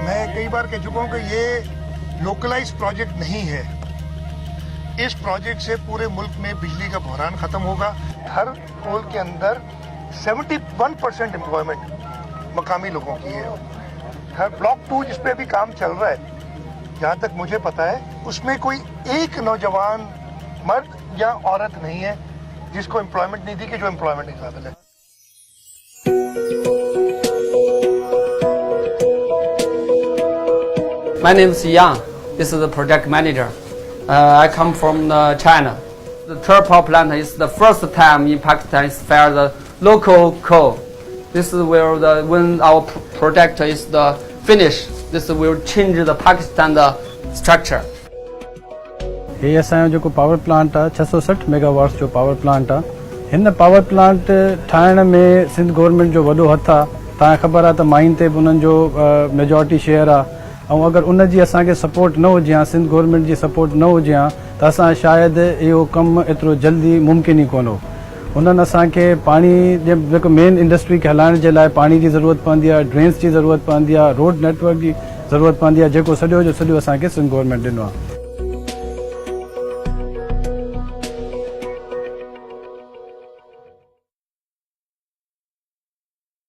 मैं कई बार कह चुका हूं कि ये लोकलाइज प्रोजेक्ट नहीं है। इस प्रोजेक्ट से पूरे मुल्क में बिजली का बहरान खत्म होगा। हर पोल के अंदर 71% एम्प्लॉयमेंट मकामी लोगों की है। हर ब्लॉक 2 जिस पे अभी काम चल रहा है, जहां तक मुझे पता है, उसमें कोई एक नौजवान मर्द या औरत नहीं है जिसको एम्प्लॉयमेंट नहीं दी कि जो एम्प्लॉयमेंट के काबिल है। My name is Yang. This is the project manager. I come from China. The third power plant is the first time in Pakistan is fire the local coal. This is where when our project is the finish, this will change the Pakistan the structure. ये असांजो जो power plant आहे 660 megawatts जो power plant आहे। हिन power plant ठाहिण में Sindh government जो वॾो हथ आहे। तव्हांखे ख़बर आहे त माइन ते बि उन्हनि जो मेजॉरिटी शेयर आहे ऐं अगरि उनजी असांखे सपोर्ट न हुजे हा, सिंध गवर्नमेंट जी सपोर्ट न हुजे हा, त असां शायदि इहो कमु एतिरो जल्दी मुमकिन ई कोन हो। उन्हनि असांखे पाणी जेको मेन इंडस्ट्री खे हलाइण जे लाइ पाणी जी ज़रूरत पवंदी आहे, ड्रेन्स जी ज़रूरत पवंदी आहे, रोड नेटवर्क जी ज़रूरत पवंदी आहे, जेको सॼो जो सॼो असांखे सिंध गवर्नमेंट ॾिनो आहे।